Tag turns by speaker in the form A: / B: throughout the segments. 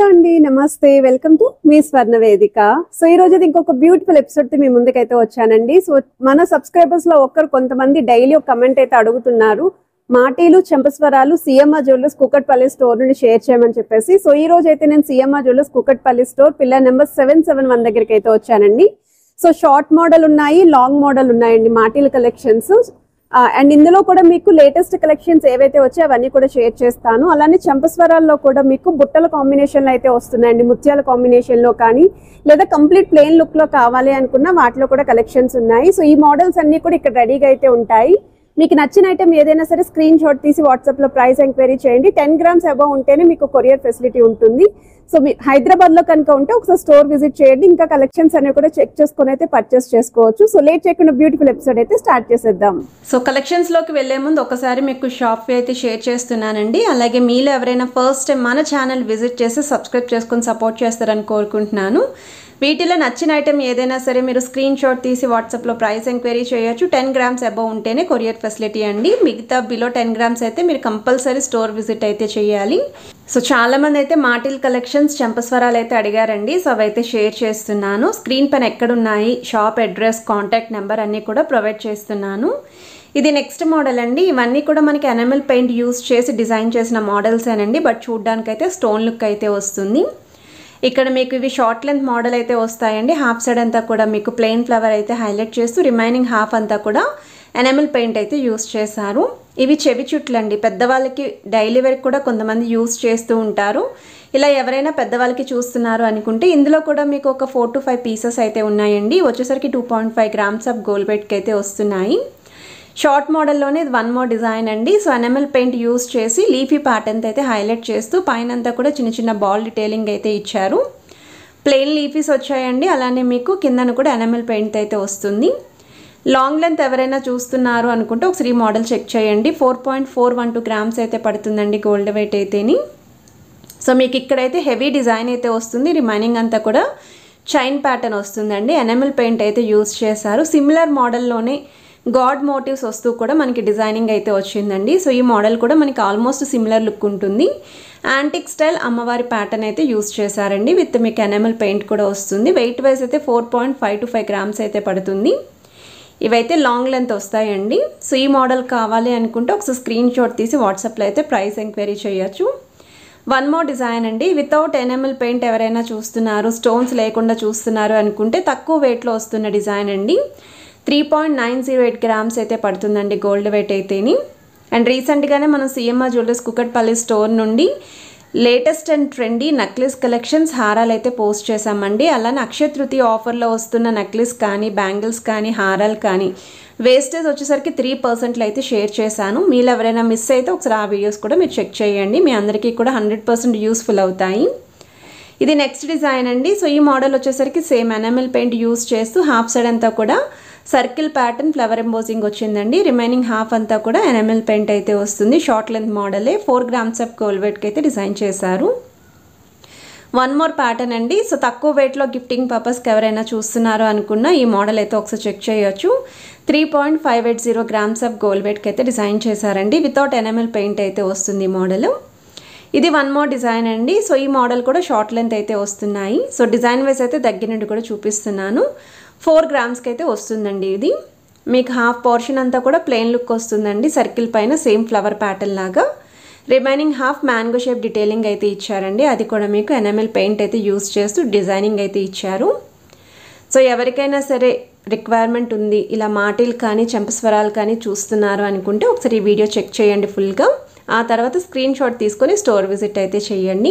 A: అండి నమస్తే welcome to me స్వర్ణ వేదిక. సో ఈ రోజు ఇంకొక బ్యూటిఫుల్ ఎపిసోడ్ తో మీ ముందుకైతే వచ్చానండి. సో మన సబ్స్క్రైబర్స్ లో కొంతమంది డైలీ ఒక కమెంట్ అయితే అడుగుతున్నారు, మాటీలు చెంపస్వరాలు సిఎంఆర్ జ్యువెలర్స్ కూకట్పల్లి స్టోర్ నుండి షేర్ చేయమని చెప్పేసి. సో ఈ రోజు అయితే నేను CMR jewellers Kukatpally store pillar number 771 దగ్గరికి అయితే వచ్చానండి. సో షార్ట్ మోడల్ ఉన్నాయి, లాంగ్ మోడల్ ఉన్నాయండి మాటీల కలెక్షన్స్. అండ్ ఇందులో కూడా మీకు లేటెస్ట్ కలెక్షన్స్ ఏవైతే వచ్చాయో అవన్నీ కూడా షేర్ చేస్తాను. అలానే చెంపస్వరాల్లో కూడా మీకు బుట్టల కాంబినేషన్లో అయితే వస్తున్నాయండి, ముత్యాల కాంబినేషన్లో కానీ లేదా కంప్లీట్ ప్లెయిన్ లుక్లో కావాలి అనుకున్న వాటిలో కూడా కలెక్షన్స్ ఉన్నాయి. సో ఈ మోడల్స్ అన్నీ కూడా ఇక్కడ రెడీగా అయితే ఉంటాయి. మీకు నచ్చిన ఐటమ్ ఏదైనా సరే స్క్రీన్ షాట్ తీసి వాట్సాప్లో ప్రైస్ ఎంక్వైరీ చేయండి. 10 గ్రామ్స్ అబౌవ్ ఉంటేనే మీకు కొరియర్ ఫెసిలిటీ ఉంటుంది. సో మీ హైదరాబాద్లో కనుక ఉంటే ఒకసారి స్టోర్ విజిట్ చేయండి. ఇంకా కలెక్షన్స్ అనేవి కూడా చెక్ చేసుకుని అయితే పర్చేస్ చేసుకోవచ్చు. సో లేట్ చేయకుండా బ్యూటిఫుల్ ఎపిసోడ్ అయితే స్టార్ట్ చేసేద్దాం.
B: సో కలెక్షన్స్లోకి వెళ్లే ముందు ఒకసారి మీకు షాప్ అయితే షేర్ చేస్తున్నానండి. అలాగే మీలో ఎవరైనా ఫస్ట్ టైం మన ఛానల్ విజిట్ చేసి సబ్స్క్రైబ్ చేసుకొని సపోర్ట్ చేస్తారని కోరుకుంటున్నాను. వీటిలో నచ్చిన ఐటమ్ ఏదైనా సరే మీరు స్క్రీన్ షాట్ తీసి వాట్సాప్లో ప్రైస్ ఎంక్వైరీ చేయొచ్చు. 10 గ్రామ్స్ అబౌవ్ ఉంటేనే కొరియర్ ఫెసిలిటీ అండి. మిగతా బిలో 10 గ్రామ్స్ అయితే మీరు కంపల్సరీ స్టోర్ విజిట్ అయితే చేయాలి. సో చాలామంది అయితే మాటిల్ కలెక్షన్స్ చెంపస్వరాలు అయితే అడిగారండి. సో అవైతే షేర్ చేస్తున్నాను. స్క్రీన్ పైన ఎక్కడున్నాయి షాప్ అడ్రస్, కాంటాక్ట్ నెంబర్ అన్నీ కూడా ప్రొవైడ్ చేస్తున్నాను. ఇది నెక్స్ట్ మోడల్ అండి. ఇవన్నీ కూడా మనకి ఎనామిల్ పెయింట్ యూస్ చేసి డిజైన్ చేసిన మోడల్సేనండి. బట్ చూడడానికి అయితే స్టోన్ లుక్ అయితే వస్తుంది. ఇక్కడ మీకు ఇవి షార్ట్ లెంత్ మోడల్ అయితే వస్తాయండి. హాఫ్ సైడ్ అంతా కూడా మీకు ప్లెయిన్ ఫ్లవర్ అయితే హైలైట్ చేస్తూ రిమైనింగ్ హాఫ్ అంతా కూడా ఎనామిల్ పెయింట్ అయితే యూస్ చేశారు. ఇవి చెవి చుట్లు అండి. పెద్దవాళ్ళకి డైలీ వేర్ కూడా కొంతమంది యూస్ చేస్తూ ఉంటారు. ఇలా ఎవరైనా పెద్దవాళ్ళకి చూస్తున్నారు అనుకుంటే ఇందులో కూడా మీకు ఒక 4 to 5 పీసెస్ అయితే ఉన్నాయండి. వచ్చేసరికి 2.5 గ్రామ్స్ ఆఫ్ గోల్డ్ వెయిట్కి అయితే వస్తున్నాయి. షార్ట్ మోడల్లోనే ఇది 1 మోర్ డిజైన్ అండి. సో ఎనామిల్ పెయింట్ యూస్ చేసి లీఫీ ప్యాటర్న్ అయితే హైలైట్ చేస్తూ పైన అంతా కూడా చిన్న చిన్న బాల్ డీటెయిలింగ్ అయితే ఇచ్చారు. ప్లెయిన్ లీఫీస్ వచ్చాయండి. అలానే మీకు కిందన కూడా ఎనామిల్ పెయింట్ అయితే వస్తుంది. లాంగ్ లెంత్ ఎవరైనా చూస్తున్నారు అనుకుంటే ఒకసారి మోడల్ చెక్ చేయండి. 4.412 గ్రామ్స్ అయితే పడుతుందండి గోల్డ్ వెయిట్ అయితేని. సో మీకు ఇక్కడైతే హెవీ డిజైన్ అయితే వస్తుంది. రిమైనింగ్ అంతా కూడా చైన్ ప్యాటర్న్ వస్తుందండి. ఎనామిల్ పెయింట్ అయితే యూస్ చేశారు. సిమిలర్ మోడల్లోనే గాడ్ మోటివ్స్ వస్తూ కూడా మనకి డిజైనింగ్ అయితే వచ్చిందండి. సో ఈ మోడల్ కూడా మనకి ఆల్మోస్ట్ సిమిలర్ లుక్ ఉంటుంది. యాంటిక్ స్టైల్ అమ్మవారి ప్యాటర్న్ అయితే యూస్ చేశారండి. విత్ మీకు ఎనామిల్ పెయింట్ కూడా వస్తుంది. వెయిట్ వైజ్ అయితే 4.525 గ్రామ్స్ అయితే పడుతుంది. ఇవైతే లాంగ్ లెంత్ వస్తాయండి. సో ఈ మోడల్ కావాలి అనుకుంటే ఒకసారి స్క్రీన్ షాట్ తీసి వాట్సాప్లో అయితే ప్రైస్ ఎంక్వైరీ చేయొచ్చు. 1 మోర్ డిజైన్ అండి. వితౌట్ ఎనామిల్ పెయింట్ ఎవరైనా చూస్తున్నారు, స్టోన్స్ లేకుండా చూస్తున్నారు అనుకుంటే తక్కువ వెయిట్లో వస్తున్న డిజైన్ అండి. 3.908 గ్రామ్స్ అయితే పడుతుందండి గోల్డ్ వెయిట్ అయితేని. అండ్ రీసెంట్గానే మనం సిఎంఆర్ జ్యువెలర్స్ కూకట్పల్లి స్టోర్ నుండి latest and trendy necklace collections హారాలు అయితే పోస్ట్ చేశామండి. అలానే అక్షయ తృతీయ ఆఫర్లో వస్తున్న నెక్లెస్ కానీ, బ్యాంగిల్స్ కానీ, హారాలు కానీ వేస్టేజ్ వచ్చేసరికి 3% అయితే షేర్ చేశాను. మీరు ఎవరైనా మిస్ అయితే ఒకసారి ఆ వీడియోస్ కూడా మీరు చెక్ చేయండి. మీ అందరికీ కూడా 100% యూస్ఫుల్ అవుతాయి. ఇది నెక్స్ట్ డిజైన్ అండి. సో ఈ మోడల్ వచ్చేసరికి సేమ్ ఎనామిల్ పెయింట్ యూస్ చేస్తూ హాఫ్ సైడ్ అంతా కూడా సర్కిల్ ప్యాటర్న్ ఫ్లవర్ ఎంబోజింగ్ వచ్చిందండి. రిమైనింగ్ హాఫ్ అంతా కూడా ఎనామిల్ పెయింట్ అయితే వస్తుంది. షార్ట్ లెంత్ మోడలే 4 గ్రామ్స్ ఆఫ్ గోల్డ్ వెయిట్కి అయితే డిజైన్ చేశారు. 1 మోర్ ప్యాటర్న్ అండి. సో తక్కువ వెయిట్లో గిఫ్టింగ్ పర్పస్కి ఎవరైనా చూస్తున్నారు అనుకున్న ఈ మోడల్ అయితే ఒకసారి చెక్ చేయొచ్చు. 3.580 గ్రామ్స్ ఆఫ్ గోల్డ్ వెయిట్కి అయితే డిజైన్ చేశారండి. వితౌట్ ఎనామిల్ పెయింట్ అయితే వస్తుంది ఈ మోడల్. ఇది 1 మోర్ డిజైన్ అండి. సో ఈ మోడల్ కూడా షార్ట్ లెంత్ అయితే వస్తున్నాయి. సో డిజైన్ వైజ్ అయితే దగ్గర నుండి కూడా చూపిస్తున్నాను. 4 గ్రామ్స్కి అయితే వస్తుందండి. ఇది మీకు హాఫ్ పోర్షన్ అంతా కూడా ప్లెయిన్ లుక్ వస్తుందండి. సర్కిల్ పైన సేమ్ ఫ్లవర్ ప్యాటర్న్ లాగా. Remaining half mango shape detailing అయితే ఇచ్చారండి. అది కూడా మీకు ఎనామిల్ పెయింట్ అయితే యూస్ చేస్తూ డిజైనింగ్ అయితే ఇచ్చారు. సో ఎవరికైనా సరే రిక్వైర్మెంట్ ఉంది, ఇలా మాటిల్ కానీ చెంపస్వరాలు కానీ చూస్తున్నారు అనుకుంటే ఒకసారి ఈ వీడియో చెక్ చేయండి ఫుల్గా. ఆ తర్వాత స్క్రీన్ షాట్ తీసుకొని స్టోర్ విజిట్ అయితే చేయండి.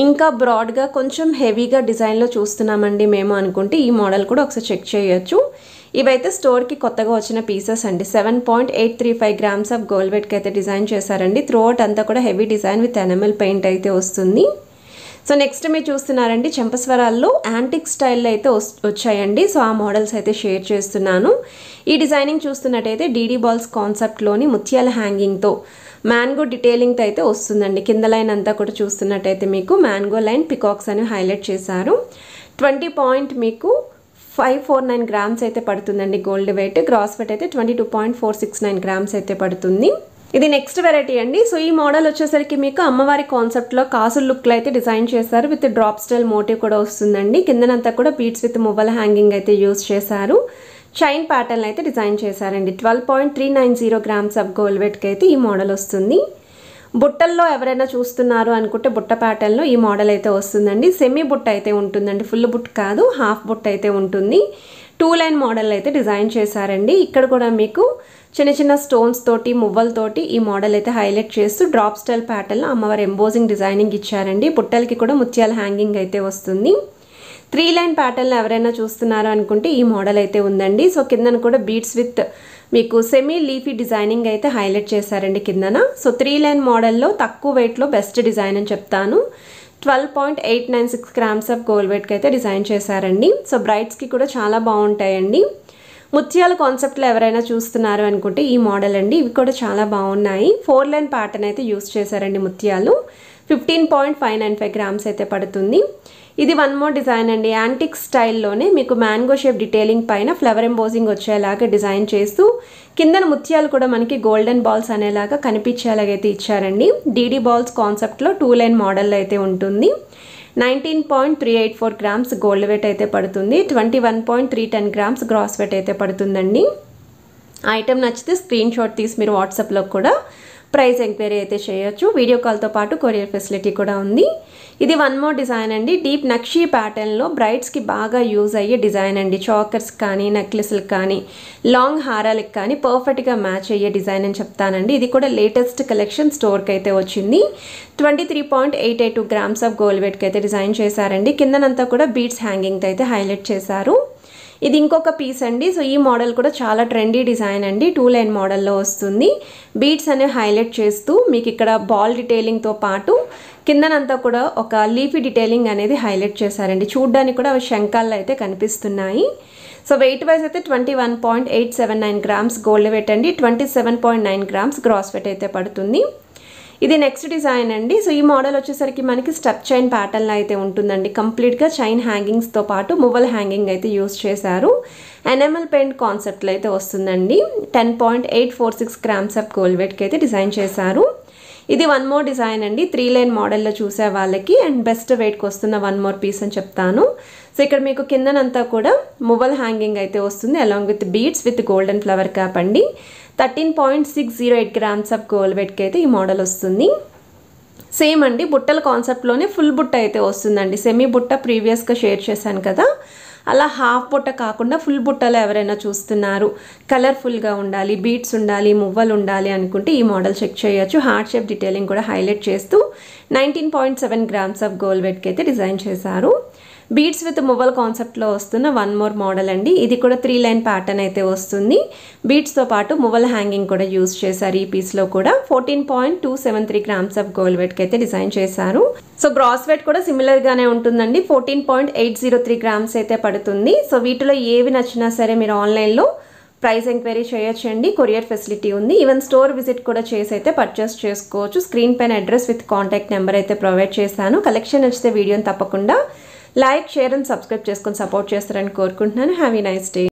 B: ఇంకా బ్రాడ్గా కొంచెం హెవీగా డిజైన్లో చూస్తున్నామండి మేము అనుకుంటే ఈ మోడల్ కూడా ఒకసారి చెక్ చేయొచ్చు. ఇవైతే స్టోర్కి కొత్తగా వచ్చిన పీసెస్ అండి. 7.835 గ్రామ్స్ ఆఫ్ గోల్డ్ వెయిట్కి అయితే డిజైన్ చేశారండి. త్రూఅవుట్ అంతా కూడా heavy design with enamel paint అయితే వస్తుంది. సో నెక్స్ట్ మీరు చూస్తున్నారండి చెంపస్వరాల్లో యాంటిక్ స్టైల్లో అయితే వచ్చాయండి. సో ఆ మోడల్స్ అయితే షేర్ చేస్తున్నాను. ఈ డిజైనింగ్ చూస్తున్నట్టయితే డీడీ బాల్స్ కాన్సెప్ట్లోని ముత్యాల హ్యాంగింగ్తో మ్యాంగో డీటెయిలింగ్తో అయితే వస్తుందండి. కింద లైన్ అంతా కూడా చూస్తున్నట్టయితే మీకు మ్యాంగో లైన్ పికాక్స్ అని హైలైట్ చేశారు. 20 మీకు 549 గ్రామ్స్ అయితే పడుతుందండి గోల్డ్ వెయిట్. గ్రాస్ వెయిట్ అయితే 22.469 గ్రామ్స్ అయితే పడుతుంది. ఇది నెక్స్ట్ వెరైటీ అండి. సో ఈ మోడల్ వచ్చేసరికి మీకు అమ్మవారి కాన్సెప్ట్లో కాసుల లుక్లో అయితే డిజైన్ చేశారు. విత్ డ్రాప్ స్టైల్ మోటివ్ కూడా వస్తుందండి. కిందనంతా కూడా బీడ్స్ విత్ మువ్వల హ్యాంగింగ్ అయితే యూజ్ చేశారు. చైన్ ప్యాటర్న్ అయితే డిజైన్ చేశారండి. 12.390 గ్రామ్స్ ఆఫ్ గోల్డ్ వెయిట్కి అయితే ఈ మోడల్ వస్తుంది. బుట్టల్లో ఎవరైనా చూస్తున్నారు అనుకుంటే బుట్ట ప్యాటర్న్లో ఈ మోడల్ అయితే వస్తుందండి. సెమీ బుట్ట అయితే ఉంటుందండి, ఫుల్ బుట్ట కాదు, హాఫ్ బుట్ట అయితే ఉంటుంది. 2 లైన్ మోడల్ అయితే డిజైన్ చేశారండి. ఇక్కడ కూడా మీకు చిన్న చిన్న స్టోన్స్ తోటి మువ్వలతోటి ఈ మోడల్ అయితే హైలైట్ చేస్తూ డ్రాప్ స్టైల్ ప్యాటర్న్లో అమ్మవారి ఎంబోజింగ్ డిజైనింగ్ ఇచ్చారండి. బుట్టలకి కూడా ముత్యాల హ్యాంగింగ్ అయితే వస్తుంది. 3 లైన్ ప్యాటర్న్లో ఎవరైనా చూస్తున్నారు అనుకుంటే ఈ మోడల్ అయితే ఉందండి. సో కిందన కూడా బీడ్స్ విత్ మీకు సెమీ లీఫీ డిజైనింగ్ అయితే హైలైట్ చేశారండి కిందన. సో 3 లైన్ మోడల్లో తక్కువ వెయిట్లో బెస్ట్ డిజైన్ అని చెప్తాను. 12.896 గ్రామ్స్ ఆఫ్ గోల్డ్ వెయిట్కి అయితే డిజైన్ చేశారండి. సో బ్రైడ్స్కి కూడా చాలా బాగుంటాయండి. ముత్యాల కాన్సెప్ట్లో ఎవరైనా చూస్తున్నారు అనుకుంటే ఈ మోడల్ అండి. ఇవి కూడా చాలా బాగున్నాయి. 4 లైన్ ప్యాటర్న్ అయితే యూస్ చేశారండి ముత్యాలు. 15.595 గ్రామ్స్ అయితే పడుతుంది. ఇది వన్ మోర్ డిజైన్ అండి. యాంటిక్ స్టైల్లోనే మీకు మ్యాంగో షేప్ డీటెయిలింగ్ పైన ఫ్లవర్ ఎంబోజింగ్ వచ్చేలాగా డిజైన్ చేస్తూ కిందన ముత్యాలు కూడా మనకి గోల్డెన్ బాల్స్ అనేలాగా కనిపించేలాగైతే ఇచ్చారండి. డీడీ బాల్స్ కాన్సెప్ట్లో 2 లైన్ మోడల్ అయితే ఉంటుంది. 19.384 గ్రామ్స్ గోల్డ్ వెయిట్ అయితే పడుతుంది. 21.310 గ్రామ్స్ గ్రాస్ వెయిట్ అయితే పడుతుందండి. ఐటమ్ నచ్చితే స్క్రీన్ షాట్ తీసి మీరు వాట్సాప్లో కూడా ప్రైస్ ఎంక్వైరీ అయితే చేయొచ్చు. వీడియో కాల్తో పాటు కొరియర్ ఫెసిలిటీ కూడా ఉంది. ఇది వన్ మోర్ డిజైన్ అండి. డీప్ నక్షీ ప్యాటర్న్లో బ్రైడ్స్కి బాగా యూజ్ అయ్యే డిజైన్ అండి. చాకర్స్ కానీ నెక్లెస్లకు కానీ లాంగ్ హారాలకు కానీ పర్ఫెక్ట్గా మ్యాచ్ అయ్యే డిజైన్ అని చెప్తానండి. ఇది కూడా లేటెస్ట్ కలెక్షన్ స్టోర్కి అయితే వచ్చింది. 23.882 గ్రామ్స్ ఆఫ్ గోల్డ్ వెయిట్కి అయితే డిజైన్ చేశారండి. కిందనంతా కూడా బీడ్స్ హ్యాంగింగ్తో అయితే హైలైట్ చేశారు. ఇది ఇంకొక పీస్ అండి. సో ఈ మోడల్ కూడా చాలా ట్రెండీ డిజైన్ అండి. 2 లైన్ మోడల్లో వస్తుంది. బీడ్స్ అనేవి హైలైట్ చేస్తూ మీకు ఇక్కడ బాల్ డీటెయిలింగ్తో పాటు కిందనంతా కూడా ఒక లీఫీ డీటెయిలింగ్ అనేది హైలైట్ చేశారండి. చూడ్డానికి కూడా అవి శంఖాల్లో అయితే కనిపిస్తున్నాయి. సో వెయిట్ వైజ్ అయితే 21.879 గ్రామ్స్ గోల్డ్ వెయిట్ అండి. 27.9 గ్రామ్స్ గ్రాస్ వెయిట్ అయితే పడుతుంది. ఇది నెక్స్ట్ డిజైన్ అండి. సో ఈ మోడల్ వచ్చేసరికి మనకి స్టెప్ చైన్ ప్యాటర్న్లో అయితే ఉంటుందండి. కంప్లీట్గా చైన్ హ్యాంగింగ్స్తో పాటు మువ్వల హ్యాంగింగ్ అయితే యూజ్ చేశారు. ఎనామెల్ పెయింట్ కాన్సెప్ట్లో అయితే వస్తుందండి. 10.846 గ్రామ్స్ ఆఫ్ గోల్డ్ వెయిట్కి అయితే డిజైన్ చేశారు. ఇది వన్ మోర్ డిజైన్ అండి. 3 లైన్ మోడల్లో చూసే వాళ్ళకి అండ్ బెస్ట్ వెయిట్కి వస్తున్న వన్ మోర్ పీస్ అని చెప్తాను. సో ఇక్కడ మీకు కిందనంతా కూడా మువ్వల్ హ్యాంగింగ్ అయితే వస్తుంది along with beads with golden flower cap అండి. 13.608 గ్రామ్స్ ఆఫ్ గోల్డ్ వెయిట్కి అయితే ఈ మోడల్ వస్తుంది. సేమ్ అండి బుట్టల కాన్సెప్ట్లోనే ఫుల్ బుట్ట అయితే వస్తుందండి. సెమీ బుట్ట ప్రీవియస్గా షేర్ చేశాను కదా, అలా హాఫ్ బుట్ట కాకుండా ఫుల్ బుట్టలో ఎవరైనా చూస్తున్నారు, కలర్ఫుల్గా ఉండాలి, బీడ్స్ ఉండాలి, మువ్వలు ఉండాలి అనుకుంటే ఈ మోడల్ చెక్ చేయొచ్చు. హార్ట్ షేప్ డీటెయిలింగ్ కూడా హైలైట్ చేస్తూ 19.7 గ్రామ్స్ ఆఫ్ గోల్డ్ వెయిట్కి అయితే డిజైన్ చేశారు. బీడ్స్ విత్ మువ్వల్ కాన్సెప్ట్లో వస్తున్న వన్ మోర్ మోడల్ అండి. ఇది కూడా 3 లైన్ ప్యాటర్న్ అయితే వస్తుంది. బీడ్స్తో పాటు మువ్వల్ హ్యాంగింగ్ కూడా యూజ్ చేశారు. ఈ పీస్లో కూడా 14.273 గ్రామ్స్ ఆఫ్ గోల్డ్ వెయిట్కి అయితే డిజైన్ చేశారు. సో గ్రాస్ వెయిట్ కూడా సిమిలర్గానే ఉంటుందండి. 14.803 గ్రామ్స్ అయితే పడుతుంది. సో వీటిలో ఏవి నచ్చినా సరే మీరు ఆన్లైన్లో ప్రైస్ ఎంక్వైరీ చేయొచ్చండి. కొరియర్ ఫెసిలిటీ ఉంది. ఈవెన్ స్టోర్ విజిట్ కూడా చేసి అయితే పర్చేస్ చేసుకోవచ్చు. స్క్రీన్ పైన అడ్రస్ విత్ కాంటాక్ట్ నెంబర్ అయితే ప్రొవైడ్ చేశాను. కలెక్షన్ నచ్చితే వీడియోని తప్పకుండా లైక్, షేర్ అండ్ సబ్స్క్రైబ్ చేసుకొని సపోర్ట్ చేస్తారని కోరుకుంటున్నాను. Have a nice day.